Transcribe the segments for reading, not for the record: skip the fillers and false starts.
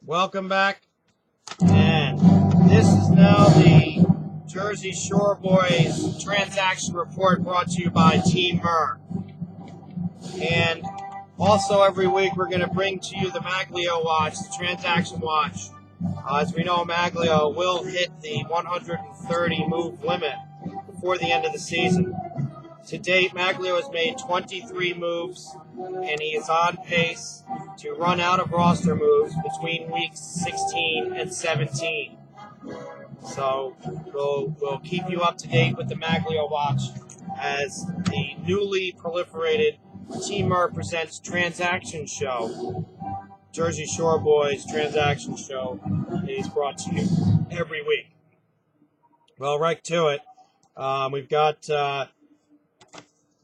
Welcome back. And this is now the Jersey Shore Boys transaction report brought to you by Team Merr. And also every week we're going to bring to you the Magglio Watch, the transaction watch. As we know, Magglio will hit the 130 move limit before the end of the season. To date, Magglio has made 23 moves, and he is on pace to run out of roster moves between weeks 16 and 17. So we'll keep you up to date with the Magglio Watch as the newly proliferated Team Merr Presents Transaction Show, Jersey Shore Boys Transaction Show, is brought to you every week. Well, right to it. We've got...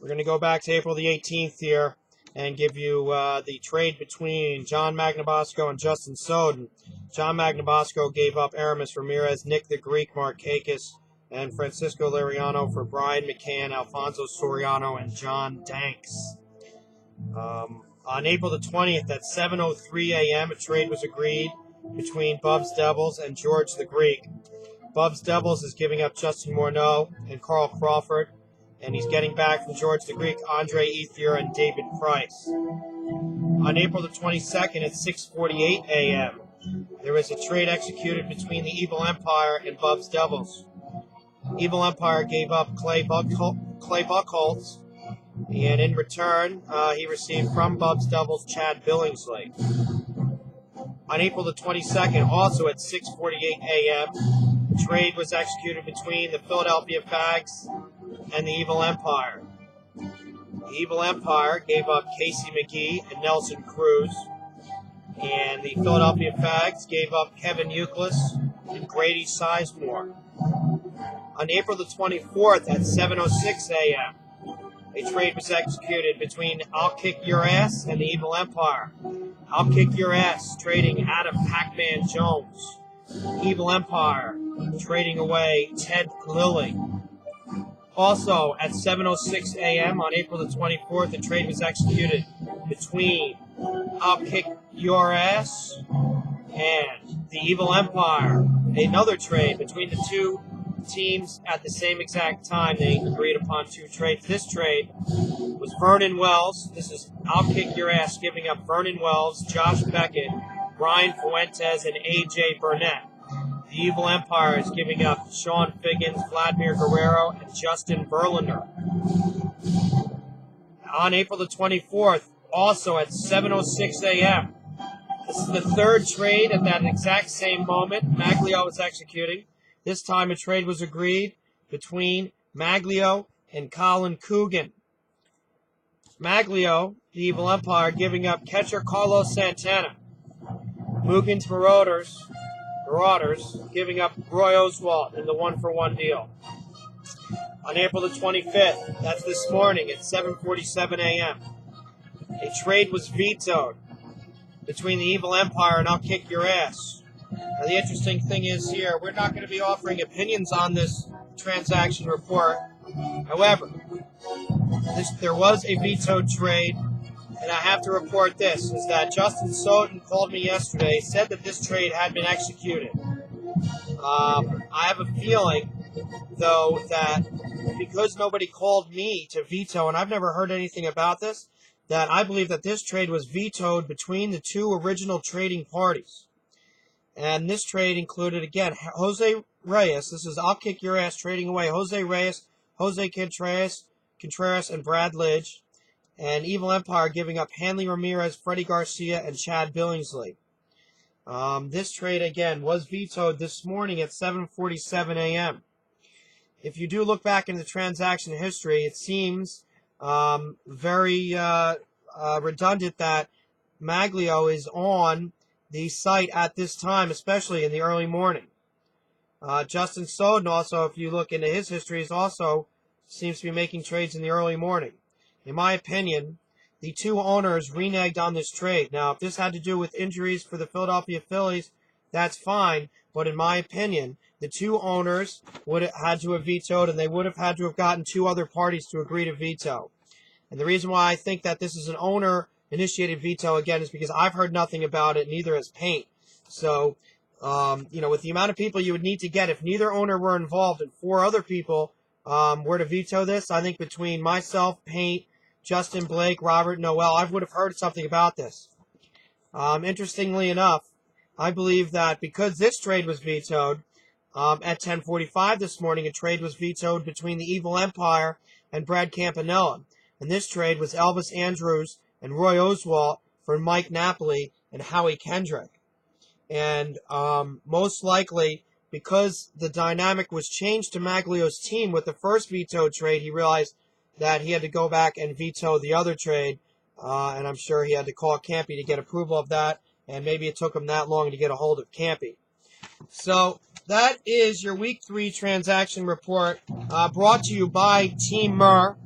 We're going to go back to April the 18th here and give you the trade between John Magnabosco and Justin Soden. John Magnabosco gave up Aramis Ramirez, Nick the Greek Markakis, and Francisco Liriano for Brian McCann, Alfonso Soriano, and John Danks. On April the 20th at 7:03 a.m., a trade was agreed between Bubs Devils and George the Greek. Bubs Devils is giving up Justin Morneau and Carl Crawford, and he's getting back from George the Greek, Andre Ethier, and David Price. On April the 22nd at 6:48 a.m., there was a trade executed between the Evil Empire and Bubs Devils. Evil Empire gave up Clay Buckholtz, and in return, he received from Bubs Devils Chad Billingsley. On April the 22nd, also at 6:48 a.m., a trade was executed between the Philadelphia Fags and the Evil Empire. The Evil Empire gave up Casey McGee and Nelson Cruz, and the Philadelphia Fags gave up Kevin Euclid and Grady Sizemore. On April the 24th at 7:06 a.m., a trade was executed between I'll Kick Your Ass and the Evil Empire. I'll Kick Your Ass trading Adam Pac-Man Jones. Evil Empire trading away Ted Lilly. Also, at 7:06 a.m. on April the 24th, a trade was executed between I'll Kick Your Ass and the Evil Empire. Another trade between the two teams at the same exact time. They agreed upon two trades. This trade was Vernon Wells. This is I'll Kick Your Ass giving up Vernon Wells, Josh Beckett, Brian Fuentes, and A.J. Burnett. The Evil Empire is giving up Sean Figgins, Vladimir Guerrero, and Justin Verlander. On April the 24th, also at 7:06 a.m., this is the third trade at that exact same moment Magglio was executing. This time a trade was agreed between Magglio and Colin Coogan. Magglio, the Evil Empire, giving up catcher Carlos Santana. Mugen's Marauders giving up Roy Oswalt in the 1-for-1 deal. On April the 25th, that's this morning at 7:47 a.m., a trade was vetoed between the Evil Empire and I'll Kick Your Ass. Now, the interesting thing is here, we're not going to be offering opinions on this transaction report. However, there was a vetoed trade, and I have to report this, is that Justin Soden called me yesterday, said that this trade had been executed. I have a feeling, though, that because nobody called me to veto, and I've never heard anything about this, that I believe that this trade was vetoed between the two original trading parties. And this trade included, again, Jose Reyes. This is I'll Kick Your Ass trading away Jose Reyes, Jose Contreras, and Brad Lidge. And Evil Empire giving up Hanley Ramirez, Freddie Garcia, and Chad Billingsley. This trade, again, was vetoed this morning at 7:47 a.m. If you do look back into the transaction history, it seems very redundant that Magglio is on the site at this time, especially in the early morning. Justin Soden also, if you look into his history, is also seems to be making trades in the early morning. In my opinion, the two owners reneged on this trade. Now, if this had to do with injuries for the Philadelphia Phillies, that's fine. But in my opinion, the two owners would have had to have vetoed, and they would have had to have gotten two other parties to agree to veto. And the reason why I think that this is an owner-initiated veto, again, is because I've heard nothing about it, neither has Paint. So, with the amount of people you would need to get if neither owner were involved and 4 other people were to veto this, I think between myself, Paint, Justin Blake, Robert, Noel, I would have heard something about this. Interestingly enough, I believe that because this trade was vetoed, at 10:45 this morning, a trade was vetoed between the Evil Empire and Brad Campanella. And this trade was Elvis Andrews and Roy Oswalt for Mike Napoli and Howie Kendrick. And most likely, because the dynamic was changed to Maglio's team with the first veto trade, he realized that he had to go back and veto the other trade. And I'm sure he had to call Campy to get approval of that. And maybe it took him that long to get a hold of Campy. So that is your Week 3 transaction report brought to you by Team Merr.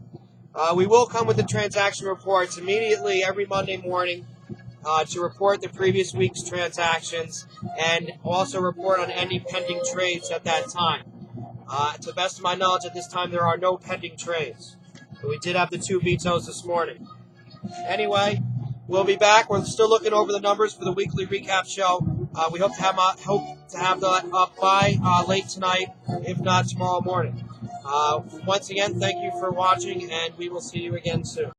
We will come with the transaction reports immediately every Monday morning to report the previous week's transactions and also report on any pending trades at that time. To the best of my knowledge, at this time, there are no pending trades. But we did have the 2 vetoes this morning. Anyway, we'll be back. We're still looking over the numbers for the weekly recap show. We hope to have that up by late tonight, if not tomorrow morning. Once again, thank you for watching, and we will see you again soon.